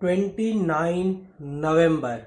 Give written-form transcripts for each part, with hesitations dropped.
29 नवंबर,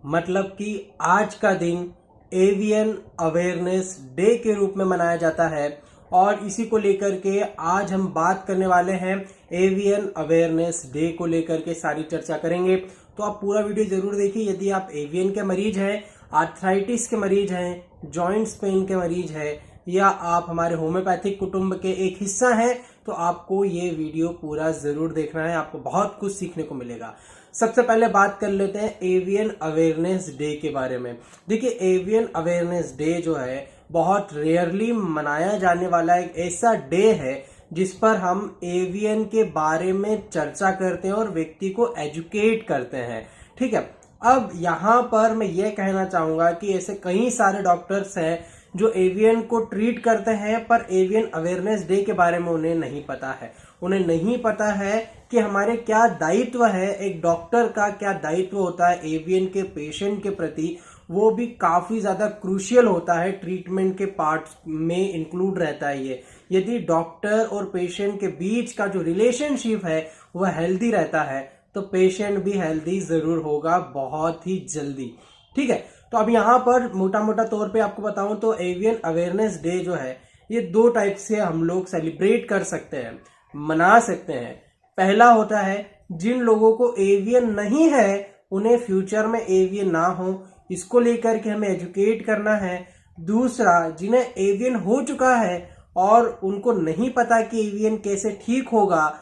मतलब कि आज का दिन एवियन अवेयरनेस डे के रूप में मनाया जाता है। और इसी को लेकर के आज हम बात करने वाले हैं। एवियन अवेयरनेस डे को लेकर के सारी चर्चा करेंगे, तो आप पूरा वीडियो जरूर देखिए। यदि आप एवियन के मरीज हैं, आर्थराइटिस के मरीज हैं, जॉइंट्स पेन के मरीज हैं, या आप हमारे होम्योपैथिक कुटुंब के एक हिस्सा हैं, तो आपको ये वीडियो पूरा जरूर देखना है। आपको बहुत कुछ सीखने को मिलेगा। सबसे पहले बात कर लेते हैं एवियन अवेयरनेस डे के बारे में। देखिए, एवियन अवेयरनेस डे जो है बहुत रेयरली मनाया जाने वाला एक ऐसा डे है जिस पर हम एवियन के बारे में चर्चा करते हैं और व्यक्ति को एजुकेट करते हैं। ठीक है, अब यहाँ पर मैं ये कहना चाहूंगा कि ऐसे कई सारे डॉक्टर्स हैं जो एवियन को ट्रीट करते हैं, पर एवियन अवेयरनेस डे के बारे में उन्हें नहीं पता है। उन्हें नहीं पता है कि हमारे क्या दायित्व है, एक डॉक्टर का क्या दायित्व होता है एवियन के पेशेंट के प्रति। वो भी काफी ज्यादा क्रूशियल होता है, ट्रीटमेंट के पार्ट में इंक्लूड रहता है ये। यदि डॉक्टर और पेशेंट के बीच का जो रिलेशनशिप है वह हेल्दी रहता है, तो पेशेंट भी हेल्दी जरूर होगा बहुत ही जल्दी। ठीक है, तो अब यहाँ पर मोटा मोटा तौर पे आपको बताऊं तो एवियन अवेयरनेस डे जो है ये दो टाइप से हम लोग सेलिब्रेट कर सकते हैं, मना सकते हैं। पहला होता है जिन लोगों को एवियन नहीं है, उन्हें फ्यूचर में एवियन ना हो, इसको लेकर के हमें एजुकेट करना है। दूसरा, जिन्हें एवियन हो चुका है और उनको नहीं पता कि एवियन कैसे ठीक होगा,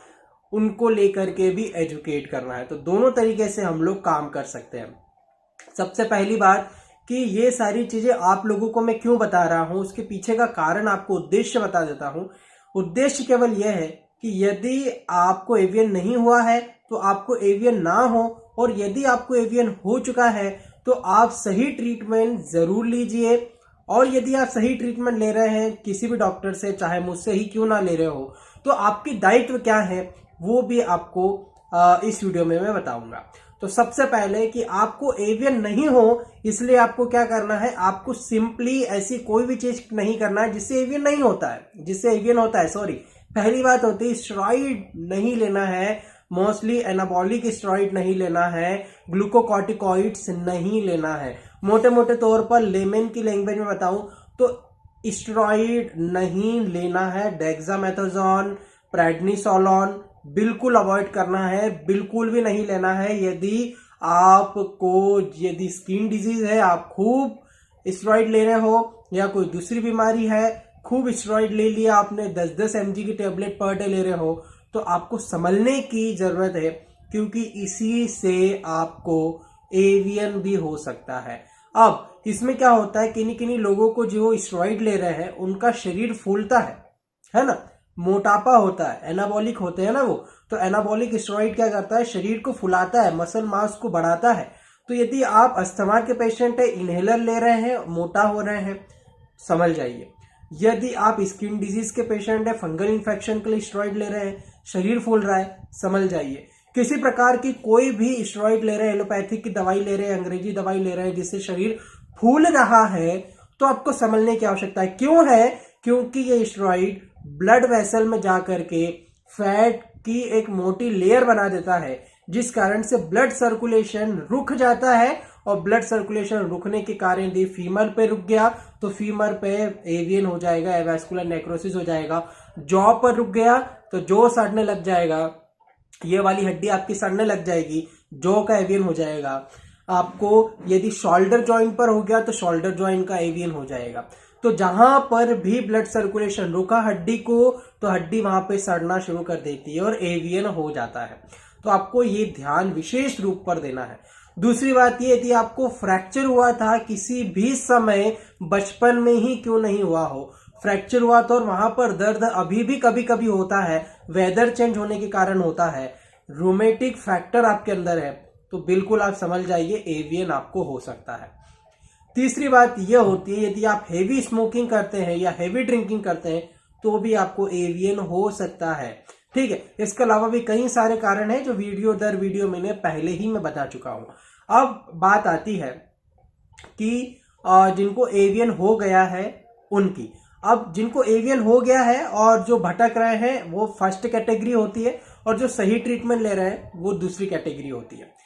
उनको लेकर के भी एजुकेट करना है। तो दोनों तरीके से हम लोग काम कर सकते हैं। सबसे पहली बात कि ये सारी चीजें आप लोगों को मैं क्यों बता रहा हूं, उसके पीछे का कारण आपको उद्देश्य बता देता हूं। उद्देश्य केवल यह है कि यदि आपको एवियन नहीं हुआ है तो आपको एवियन ना हो, और यदि आपको एवियन हो चुका है तो आप सही ट्रीटमेंट जरूर लीजिए। और यदि आप सही ट्रीटमेंट ले रहे हैं किसी भी डॉक्टर से, चाहे मुझसे ही क्यों ना ले रहे हो, तो आपकी दायित्व क्या है वो भी आपको इस वीडियो में मैं बताऊंगा। तो सबसे पहले कि आपको एवियन नहीं हो, इसलिए आपको क्या करना है, आपको सिंपली ऐसी कोई भी चीज नहीं करना है जिससे एवियन नहीं होता है, जिससे एवियन होता है। सॉरी, पहली बात होती है स्टेरॉइड नहीं लेना है, मोस्टली एनाबॉलिक स्टेरॉइड नहीं लेना है, ग्लूकोकॉर्टिकॉइड्स नहीं लेना है। मोटे मोटे तौर पर लेमन की लैंग्वेज में बताऊं तो स्टेरॉइड नहीं लेना है। डेक्सामेथासोन, प्रेडनिसोलोन बिल्कुल अवॉइड करना है, बिल्कुल भी नहीं लेना है। यदि स्किन डिजीज है, आप खूब स्टेरॉइड ले रहे हो, या कोई दूसरी बीमारी है, खूब स्टेरॉइड ले लिया आपने, 10-10 mg की टेबलेट पर डे ले रहे हो, तो आपको संभलने की जरूरत है, क्योंकि इसी से आपको एवियन भी हो सकता है। अब इसमें क्या होता है, किन्हीं किन्हीं लोगों को जो स्टेरॉइड ले रहे हैं उनका शरीर फूलता है ना, मोटापा होता है, एनाबॉलिक होते हैं ना वो। तो एनाबॉलिक स्टेरॉइड क्या करता है, शरीर को फुलाता है, मसल मास को बढ़ाता है। तो यदि आप अस्थमा के पेशेंट है, इनहेलर ले रहे हैं, मोटा हो रहे हैं, समझ जाइए। यदि आप स्किन डिजीज के पेशेंट है, फंगल इन्फेक्शन के लिए स्टेरॉइड ले रहे हैं, शरीर फूल रहा है, समझ जाइए। किसी प्रकार की कोई भी स्टेरॉइड ले रहे हैं, एलोपैथिक की दवाई ले रहे हैं, अंग्रेजी दवाई ले रहे हैं जिससे शरीर फूल रहा है, तो आपको समझने की आवश्यकता है। क्यों है, क्योंकि ये स्टेरॉइड ब्लड वेसल में जाकर के फैट की एक मोटी लेयर बना देता है, जिस कारण से ब्लड सर्कुलेशन रुक जाता है। और ब्लड सर्कुलेशन रुकने के कारण यदि फीमर पे रुक गया तो फीमर पे एवियन हो जाएगा, एवास्कुलर नेक्रोसिस हो जाएगा। जॉ पर रुक गया तो जॉ सड़ने लग जाएगा, ये वाली हड्डी आपकी सड़ने लग जाएगी, जॉ का एवियन हो जाएगा। आपको यदि शोल्डर जॉइंट पर हो गया तो शोल्डर जॉइंट का एवियन हो जाएगा। तो जहां पर भी ब्लड सर्कुलेशन रुका हड्डी को, तो हड्डी वहां पे सड़ना शुरू कर देती है और एवियन हो जाता है। तो आपको ये ध्यान विशेष रूप पर देना है। दूसरी बात ये, यदि आपको फ्रैक्चर हुआ था किसी भी समय, बचपन में ही क्यों नहीं हुआ हो, फ्रैक्चर हुआ तो और वहां पर दर्द अभी भी कभी कभी होता है, वेदर चेंज होने के कारण होता है, रूमेटिक फैक्टर आपके अंदर है, तो बिल्कुल आप समझ जाइए एवियन आपको हो सकता है। तीसरी बात यह होती है, यदि आप हेवी स्मोकिंग करते हैं या हेवी ड्रिंकिंग करते हैं तो भी आपको एवियन हो सकता है। ठीक है, इसके अलावा भी कई सारे कारण हैं जो वीडियो दर वीडियो मैंने पहले ही मैं बता चुका हूं। अब बात आती है कि जिनको एवियन हो गया है उनकी। अब जिनको एवियन हो गया है और जो भटक रहे हैं वो फर्स्ट कैटेगरी होती है, और जो सही ट्रीटमेंट ले रहे हैं वो दूसरी कैटेगरी होती है।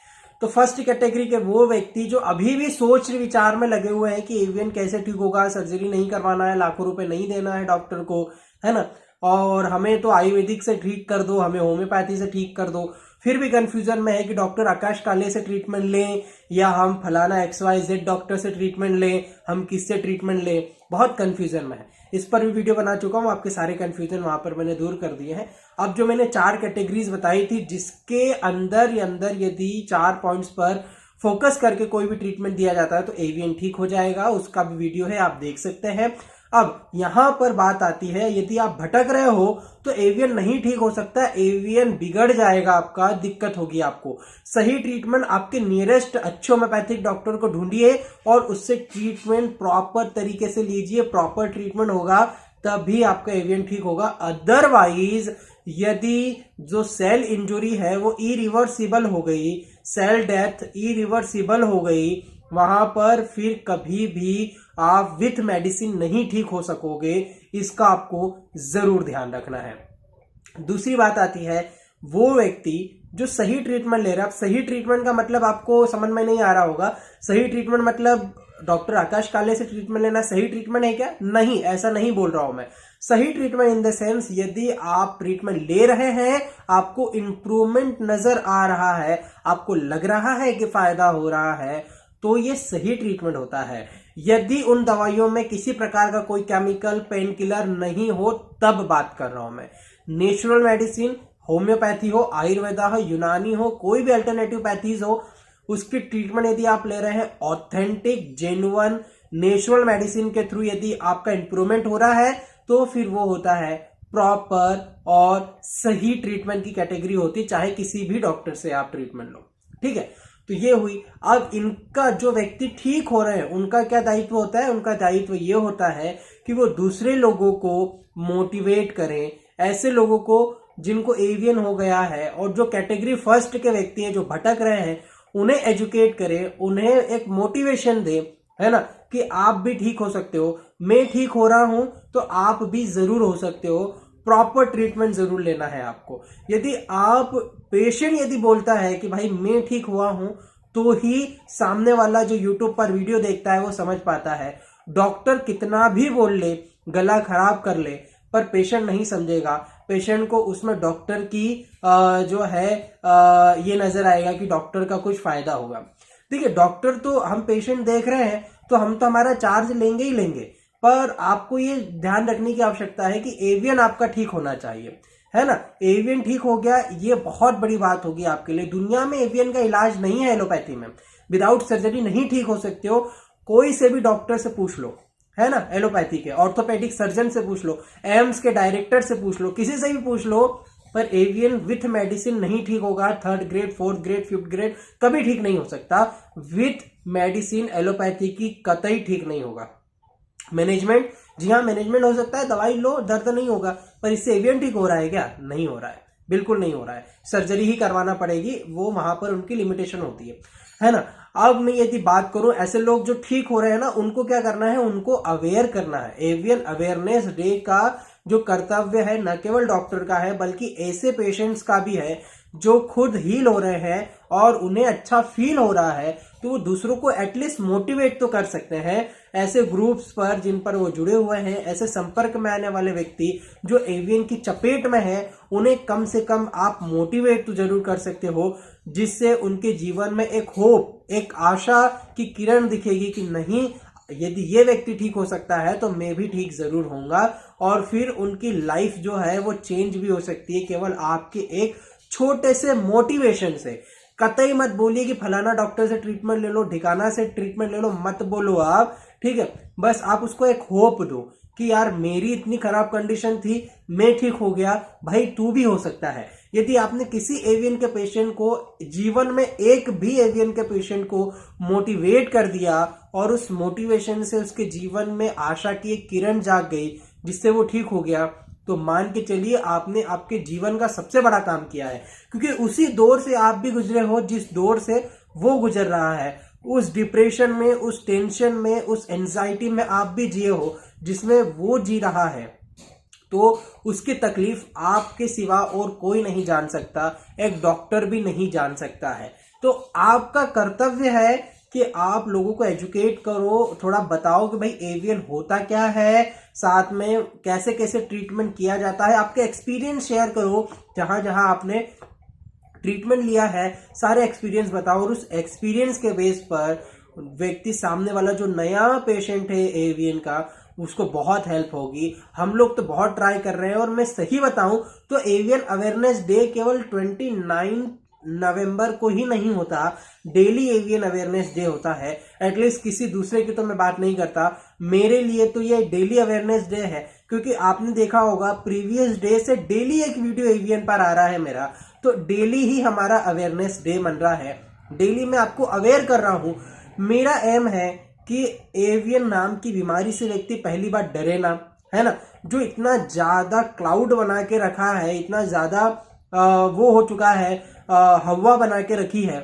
तो फर्स्ट कैटेगरी के वो व्यक्ति जो अभी भी सोच विचार में लगे हुए हैं कि एवीएन कैसे ठीक होगा, सर्जरी नहीं करवाना है, लाखों रुपए नहीं देना है डॉक्टर को, है ना, और हमें तो आयुर्वेदिक से ठीक कर दो, हमें होम्योपैथी से ठीक कर दो, फिर भी कंफ्यूजन में है कि डॉक्टर आकाश काले से ट्रीटमेंट लें या हम फलाना XYZ डॉक्टर से ट्रीटमेंट लें, हम किससे ट्रीटमेंट लें, बहुत कंफ्यूजन में है। इस पर भी वीडियो बना चुका हूं, आपके सारे कंफ्यूजन वहां पर मैंने दूर कर दिए हैं। अब जो मैंने 4 कैटेगरीज बताई थी जिसके अंदर यदि 4 पॉइंट्स पर फोकस करके कोई भी ट्रीटमेंट दिया जाता है तो एवीएन ठीक हो जाएगा, उसका भी वीडियो है, आप देख सकते हैं। अब यहां पर बात आती है, यदि आप भटक रहे हो तो एवीएन नहीं ठीक हो सकता, एवीएन बिगड़ जाएगा, आपका दिक्कत होगी। आपको सही ट्रीटमेंट आपके नियरेस्ट अच्छे होम्योपैथिक डॉक्टर को ढूंढिए और उससे ट्रीटमेंट प्रॉपर तरीके से लीजिए, प्रॉपर ट्रीटमेंट होगा तभी आपका एवीएन ठीक होगा। अदरवाइज यदि जो सेल इंजुरी है वो इरिवर्सिबल हो गई, सेल डेथ इरिवर्सिबल हो गई, वहां पर फिर कभी भी आप विथ मेडिसिन नहीं ठीक हो सकोगे, इसका आपको जरूर ध्यान रखना है। दूसरी बात आती है वो व्यक्ति जो सही ट्रीटमेंट ले रहा है। अब सही ट्रीटमेंट का मतलब आपको समझ में नहीं आ रहा होगा, सही ट्रीटमेंट मतलब डॉक्टर आकाश काले से ट्रीटमेंट लेना सही ट्रीटमेंट है क्या? नहीं, ऐसा नहीं बोल रहा हूं मैं। सही ट्रीटमेंट इन द सेंस यदि आप ट्रीटमेंट ले रहे हैं, आपको इंप्रूवमेंट नजर आ रहा है, आपको लग रहा है कि फायदा हो रहा है, तो ये सही ट्रीटमेंट होता है। यदि उन दवाइयों में किसी प्रकार का कोई केमिकल पेन किलर नहीं हो तब बात कर रहा हूं मैं। नेचुरल मेडिसिन, होम्योपैथी हो, आयुर्वेदा हो, यूनानी हो, कोई भी अल्टरनेटिव पैथीज हो, उसकी ट्रीटमेंट यदि आप ले रहे हैं ऑथेंटिक जेन्युइन नेचुरल मेडिसिन के थ्रू, यदि आपका इंप्रूवमेंट हो रहा है तो फिर वो होता है प्रॉपर और सही ट्रीटमेंट की कैटेगरी होती है, चाहे किसी भी डॉक्टर से आप ट्रीटमेंट लो। ठीक है, तो ये हुई। अब इनका जो व्यक्ति ठीक हो रहे हैं उनका क्या दायित्व होता है? उनका दायित्व ये होता है कि वो दूसरे लोगों को मोटिवेट करें, ऐसे लोगों को जिनको एवीएन हो गया है और जो कैटेगरी फर्स्ट के व्यक्ति हैं जो भटक रहे हैं, उन्हें एजुकेट करें, उन्हें एक मोटिवेशन दें, है ना, कि आप भी ठीक हो सकते हो, मैं ठीक हो रहा हूं तो आप भी जरूर हो सकते हो। प्रॉपर ट्रीटमेंट जरूर लेना है आपको। यदि आप पेशेंट यदि बोलता है कि भाई मैं ठीक हुआ हूं, तो ही सामने वाला जो यूट्यूब पर वीडियो देखता है वो समझ पाता है। डॉक्टर कितना भी बोल ले, गला खराब कर ले, पर पेशेंट नहीं समझेगा। पेशेंट को उसमें डॉक्टर की जो है ये नजर आएगा कि डॉक्टर का कुछ फायदा होगा। ठीक है, डॉक्टर तो हम पेशेंट देख रहे हैं तो हम तो हमारा चार्ज लेंगे ही लेंगे, पर आपको ये ध्यान रखने की आवश्यकता है कि एवीएन आपका ठीक होना चाहिए, है ना। एवीएन ठीक हो गया, ये बहुत बड़ी बात होगी आपके लिए। दुनिया में एवीएन का इलाज नहीं है एलोपैथी में, विदाउट सर्जरी नहीं ठीक हो सकते हो। कोई से भी डॉक्टर से पूछ लो, है ना, एलोपैथी के ऑर्थोपेडिक सर्जन से पूछ लो, एम्स के डायरेक्टर से पूछ लो, किसी से भी पूछ लो, पर एवीएन विथ मेडिसिन नहीं ठीक होगा। 3rd grade, 4th grade, 5th grade कभी ठीक नहीं हो सकता। विथ मेडिसिन एलोपैथी की कतई ठीक नहीं होगा। मैनेजमेंट, जी हाँ, मैनेजमेंट हो सकता है, दवाई लो दर्द नहीं होगा, पर इससे एवीएन ठीक हो रहा है क्या? नहीं हो रहा है, बिल्कुल नहीं हो रहा है। सर्जरी ही करवाना पड़ेगी, वो वहां पर उनकी लिमिटेशन होती है ना। अब मैं यदि बात करूं, ऐसे लोग जो ठीक हो रहे हैं ना, उनको क्या करना है? उनको अवेयर करना है। एवीएन अवेयरनेस डे का जो कर्तव्य है न केवल डॉक्टर का है, बल्कि ऐसे पेशेंट्स का भी है जो खुद हील हो रहे हैं और उन्हें अच्छा फील हो रहा है, तो वो दूसरों को एटलीस्ट मोटिवेट तो कर सकते हैं। ऐसे ग्रुप्स पर जिन पर वो जुड़े हुए हैं, ऐसे संपर्क में आने वाले व्यक्ति जो एवीएन की चपेट में है, उन्हें कम से कम आप मोटिवेट तो जरूर कर सकते हो, जिससे उनके जीवन में एक होप, एक आशा की किरण दिखेगी कि नहीं, यदि ये व्यक्ति ठीक हो सकता है तो मैं भी ठीक जरूर होऊंगा। और फिर उनकी लाइफ जो है वो चेंज भी हो सकती है, केवल आपके एक छोटे से मोटिवेशन से। कतई मत बोलिए कि फलाना डॉक्टर से ट्रीटमेंट ले लो, ढिकाना से ट्रीटमेंट ले लो, मत बोलो आप, ठीक है। बस आप उसको एक होप दो कि यार मेरी इतनी खराब कंडीशन थी, मैं ठीक हो गया, भाई तू भी हो सकता है। यदि आपने किसी एवीएन के पेशेंट को, जीवन में एक भी एवीएन के पेशेंट को मोटिवेट कर दिया और उस मोटिवेशन से उसके जीवन में आशा की एक किरण जाग गई जिससे वो ठीक हो गया, तो मान के चलिए आपने आपके जीवन का सबसे बड़ा काम किया है। क्योंकि उसी दौर से आप भी गुजरे हो जिस दौर से वो गुजर रहा है। उस डिप्रेशन में, उस टेंशन में, उस एंजाइटी में आप भी जिए हो जिसमें वो जी रहा है। तो उसकी तकलीफ आपके सिवा और कोई नहीं जान सकता, एक डॉक्टर भी नहीं जान सकता है। तो आपका कर्तव्य है कि आप लोगों को एजुकेट करो, थोड़ा बताओ कि भाई एवीएन होता क्या है, साथ में कैसे कैसे ट्रीटमेंट किया जाता है, आपके एक्सपीरियंस शेयर करो, जहां जहां आपने ट्रीटमेंट लिया है सारे एक्सपीरियंस बताओ, और उस एक्सपीरियंस के बेस पर व्यक्ति सामने वाला जो नया पेशेंट है एवीएन का, उसको बहुत हेल्प होगी। हम लोग तो बहुत ट्राई कर रहे हैं, और मैं सही बताऊं तो एवीएन अवेयरनेस डे केवल 29 नवंबर को ही नहीं होता, डेली एवीएन अवेयरनेस डे होता है। एटलीस्ट किसी दूसरे की तो मैं बात नहीं करता, मेरे लिए तो ये डेली अवेयरनेस डे है, क्योंकि आपने देखा होगा प्रीवियस डे से डेली एक वीडियो एवीएन पर आ रहा है मेरा, तो डेली ही हमारा अवेयरनेस डे बन रहा है। डेली मैं आपको अवेयर कर रहा हूं। मेरा एम है कि एवीएन नाम की बीमारी से व्यक्ति पहली बार डरे ना, है ना। जो इतना ज्यादा क्लाउड बना के रखा है, इतना ज्यादा वो हो चुका है, हवा बना के रखी है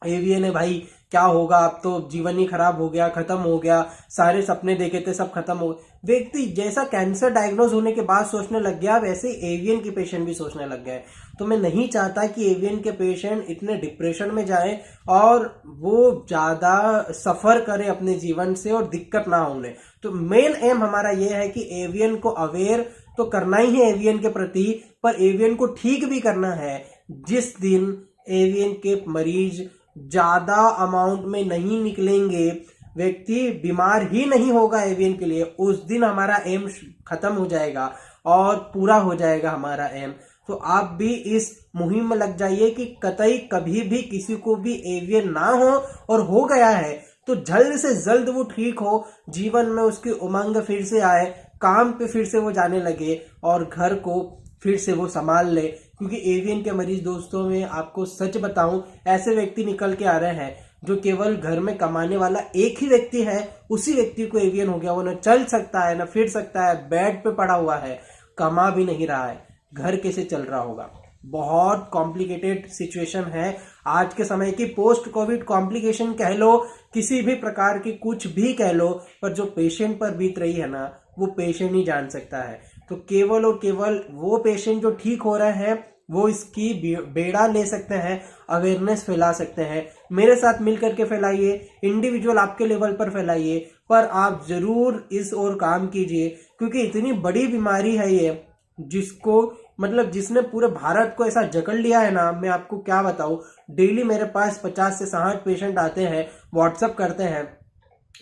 एवीएन ने, भाई क्या होगा, अब तो जीवन ही खराब हो गया, खत्म हो गया, सारे सपने देखे थे सब खत्म हो गए। व्यक्ति जैसा कैंसर डायग्नोज होने के बाद सोचने लग गया, वैसे एवीएन के पेशेंट भी सोचने लग गए। तो मैं नहीं चाहता कि एवीएन के पेशेंट इतने डिप्रेशन में जाए और वो ज्यादा सफर करे अपने जीवन से और दिक्कत ना हो उन्हें। तो मेन एम हमारा ये है कि एवीएन को अवेयर तो करना ही है एवीएन के प्रति, पर एवीएन को ठीक भी करना है। जिस दिन एवीएन के मरीज ज्यादा अमाउंट में नहीं निकलेंगे, व्यक्ति बीमार ही नहीं होगा एवीएन के लिए, उस दिन हमारा एम खत्म हो जाएगा और पूरा हो जाएगा हमारा एम। तो आप भी इस मुहिम में लग जाइए कि कतई कभी भी किसी को भी एवीएन ना हो, और हो गया है तो जल्द से जल्द वो ठीक हो, जीवन में उसकी उमंग फिर से आए, काम पे फिर से वो जाने लगे और घर को फिर से वो संभाल ले। क्योंकि एवीएन के मरीज दोस्तों में आपको सच बताऊं, ऐसे व्यक्ति निकल के आ रहे हैं जो केवल घर में कमाने वाला एक ही व्यक्ति है, उसी व्यक्ति को एवीएन हो गया। वो न चल सकता है, न फिर सकता है, बेड पे पड़ा हुआ है, कमा भी नहीं रहा है, घर कैसे चल रहा होगा। बहुत कॉम्प्लिकेटेड सिचुएशन है आज के समय की। पोस्ट कोविड कॉम्प्लिकेशन कह लो, किसी भी प्रकार की कुछ भी कह लो, पर जो पेशेंट पर बीत रही है ना, वो पेशेंट ही जान सकता है। तो केवल और केवल वो पेशेंट जो ठीक हो रहे हैं वो इसकी बेड़ा ले सकते हैं, अवेयरनेस फैला सकते हैं। मेरे साथ मिलकर के फैलाइए, इंडिविजुअल आपके लेवल पर फैलाइए, पर आप जरूर इस ओर काम कीजिए, क्योंकि इतनी बड़ी बीमारी है ये, जिसको मतलब जिसने पूरे भारत को ऐसा जकड़ लिया है ना, मैं आपको क्या बताऊं। डेली मेरे पास 50 से 60 पेशेंट आते हैं, व्हाट्सएप करते हैं,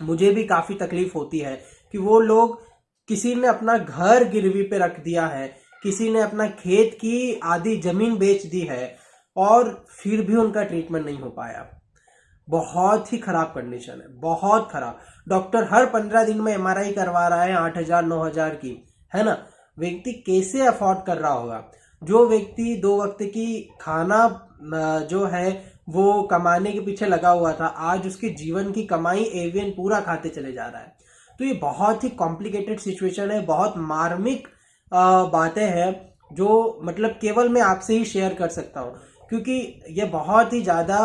मुझे भी काफी तकलीफ होती है कि वो लोग, किसी ने अपना घर गिरवी पे रख दिया है, किसी ने अपना खेत की आधी जमीन बेच दी है, और फिर भी उनका ट्रीटमेंट नहीं हो पाया। बहुत ही खराब कंडीशन है, बहुत खराब। डॉक्टर हर 15 दिन में एमआरआई करवा रहा है 8,000 9,000 की, है ना। व्यक्ति कैसे अफोर्ड कर रहा होगा। जो व्यक्ति 2 वक्त की खाना जो है वो कमाने के पीछे लगा हुआ था, आज उसकी जीवन की कमाई एवीएन पूरा खाते चले जा रहा है। तो ये बहुत ही कॉम्प्लिकेटेड सिचुएशन है, बहुत मार्मिक बातें हैं, जो मतलब केवल मैं आपसे ही शेयर कर सकता हूँ, क्योंकि ये बहुत ही ज्यादा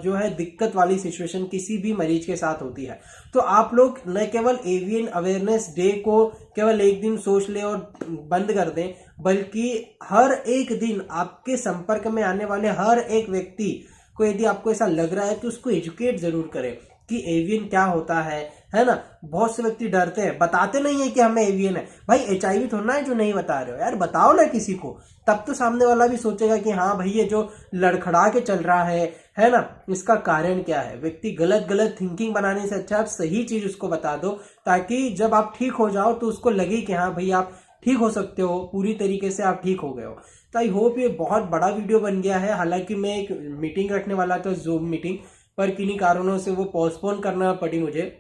जो है दिक्कत वाली सिचुएशन किसी भी मरीज के साथ होती है। तो आप लोग न केवल एवीएन अवेयरनेस डे को केवल एक दिन सोच ले और बंद कर दें, बल्कि हर एक दिन आपके संपर्क में आने वाले हर एक व्यक्ति को यदि आपको ऐसा लग रहा है तो उसको एजुकेट जरूर करें कि एवीएन क्या होता है ना। बहुत से व्यक्ति डरते हैं, बताते नहीं है कि हमें एवीएन है। भाई एचआईवी थोड़ा है जो नहीं बता रहे हो यार, बताओ ना किसी को, तब तो सामने वाला भी सोचेगा कि हाँ भाई ये जो लड़खड़ा के चल रहा है ना, इसका कारण क्या है। व्यक्ति गलत गलत थिंकिंग बनाने से अच्छा आप सही चीज उसको बता दो, ताकि जब आप ठीक हो जाओ तो उसको लगे कि हाँ भाई आप ठीक हो सकते हो, पूरी तरीके से आप ठीक हो गए हो। तो आई होप ये बहुत बड़ा वीडियो बन गया है। हालांकि मैं एक मीटिंग रखने वाला था, जूम मीटिंग, पर किन्हीं कारणों से वो पोस्टपोन करना पड़ी मुझे।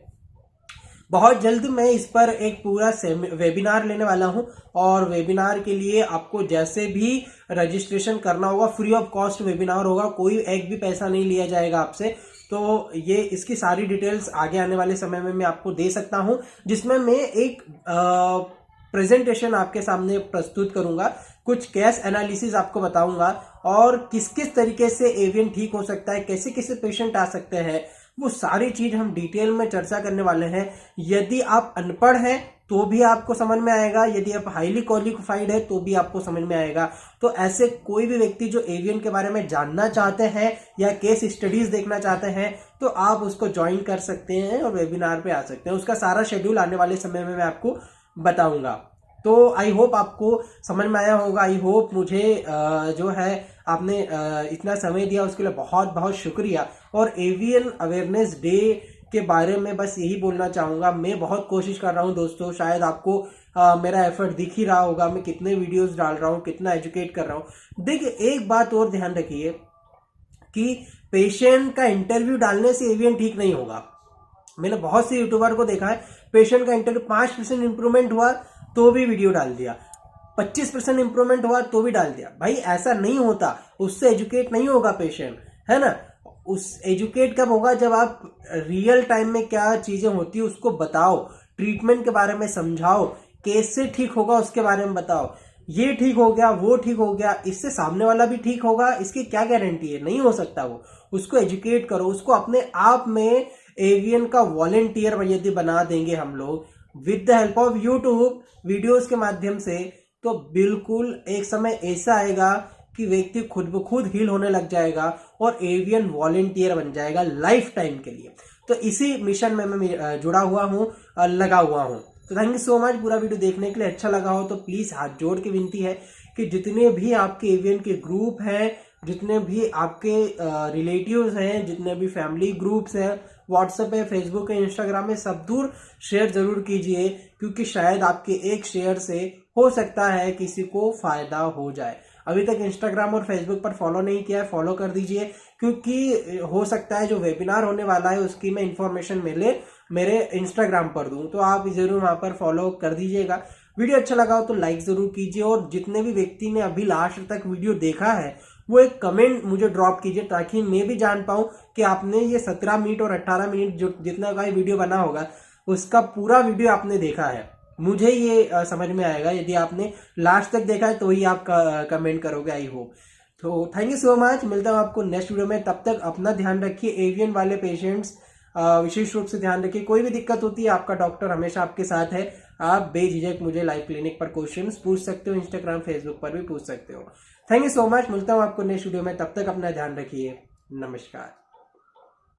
बहुत जल्द मैं इस पर एक पूरा वेबिनार लेने वाला हूं, और वेबिनार के लिए आपको जैसे भी रजिस्ट्रेशन करना होगा, फ्री ऑफ कॉस्ट वेबिनार होगा, कोई एक भी पैसा नहीं लिया जाएगा आपसे। तो ये इसकी सारी डिटेल्स आगे आने वाले समय में मैं आपको दे सकता हूं, जिसमें मैं एक प्रेजेंटेशन आपके सामने प्रस्तुत करूंगा, कुछ केस एनालिसिस आपको बताऊंगा, और किस किस तरीके से एवीएन ठीक हो सकता है, कैसे कैसे पेशेंट आ सकते हैं, वो सारी चीज हम डिटेल में चर्चा करने वाले हैं। यदि आप अनपढ़ हैं तो भी आपको समझ में आएगा, यदि आप हाईली क्वालिफाइड है तो भी आपको समझ में आएगा। तो ऐसे कोई भी व्यक्ति जो एवीएन के बारे में जानना चाहते हैं या केस स्टडीज देखना चाहते हैं तो आप उसको ज्वाइन कर सकते हैं और वेबिनार पे आ सकते हैं। उसका सारा शेड्यूल आने वाले समय में मैं आपको बताऊंगा। तो आई होप आपको समझ में आया होगा। आई होप मुझे जो है आपने इतना समय दिया उसके लिए बहुत बहुत शुक्रिया। और एवीएन अवेयरनेस डे के बारे में बस यही बोलना चाहूँगा, मैं बहुत कोशिश कर रहा हूँ दोस्तों, शायद आपको मेरा एफर्ट दिख ही रहा होगा, मैं कितने वीडियोस डाल रहा हूँ, कितना एजुकेट कर रहा हूँ। देखिए एक बात और ध्यान रखिए कि पेशेंट का इंटरव्यू डालने से एवीएन ठीक नहीं होगा। मैंने बहुत से यूट्यूबर को देखा है, पेशेंट का इंटरव्यू 5% इंप्रूवमेंट हुआ तो भी वीडियो डाल दिया, 25% इंप्रूवमेंट हुआ तो भी डाल दिया। भाई ऐसा नहीं होता, उससे एजुकेट नहीं होगा पेशेंट, है ना। उस एजुकेट कब होगा, जब आप रियल टाइम में क्या चीजें होती है उसको बताओ, ट्रीटमेंट के बारे में समझाओ, कैसे ठीक होगा उसके बारे में बताओ। ये ठीक हो गया, वो ठीक हो गया, इससे सामने वाला भी ठीक होगा, इसकी क्या गारंटी है, नहीं हो सकता वो। उसको एजुकेट करो, उसको अपने आप में एवीएन का वॉलेंटियर यदि बना देंगे हम लोग with the help of YouTube videos के माध्यम से, तो बिल्कुल एक समय ऐसा आएगा कि व्यक्ति खुद ब खुद हील होने लग जाएगा और एवीएन वॉलेंटियर बन जाएगा लाइफ टाइम के लिए। तो इसी मिशन में मैं जुड़ा हुआ हूँ, लगा हुआ हूँ। तो थैंक यू सो मच पूरा वीडियो देखने के लिए। अच्छा लगा हो तो प्लीज हाथ जोड़ के विनती है कि जितने भी आपके एवीएन के ग्रुप हैं, जितने भी आपके रिलेटिव्स हैं, जितने भी फैमिली ग्रुप्स हैं, व्हाट्सएप है, फेसबुक है, इंस्टाग्राम है, सब दूर शेयर जरूर कीजिए, क्योंकि शायद आपके एक शेयर से हो सकता है किसी को फायदा हो जाए। अभी तक इंस्टाग्राम और फेसबुक पर फॉलो नहीं किया है, फॉलो कर दीजिए, क्योंकि हो सकता है जो वेबिनार होने वाला है उसकी मैं इंफॉर्मेशन मेरे इंस्टाग्राम पर दूं, तो आप जरूर वहां पर फॉलो कर दीजिएगा। वीडियो अच्छा लगा हो तो लाइक जरूर कीजिए, और जितने भी व्यक्ति ने अभी लास्ट तक वीडियो देखा है वो एक कमेंट मुझे ड्रॉप कीजिए, ताकि मैं भी जान पाऊं कि आपने ये 17 मिनट और 18 मिनट जो जितना का वीडियो बना होगा उसका पूरा वीडियो आपने देखा है। मुझे ये समझ में आएगा यदि आपने लास्ट तक देखा है तो ही आप कमेंट करोगे, आई होप। तो थैंक यू सो मच, मिलता हूँ आपको नेक्स्ट वीडियो में। तब तक अपना ध्यान रखिए, एवीएन वाले पेशेंट्स विशेष रूप से ध्यान रखिए। कोई भी दिक्कत होती है आपका डॉक्टर हमेशा आपके साथ है, आप बेझिझक मुझे लाइव क्लिनिक पर क्वेश्चंस पूछ सकते हो, इंस्टाग्राम फेसबुक पर भी पूछ सकते हो। थैंक यू सो मच, मिलता हूँ आपको नेक्स्ट वीडियो में। तब तक अपना ध्यान रखिए, नमस्कार।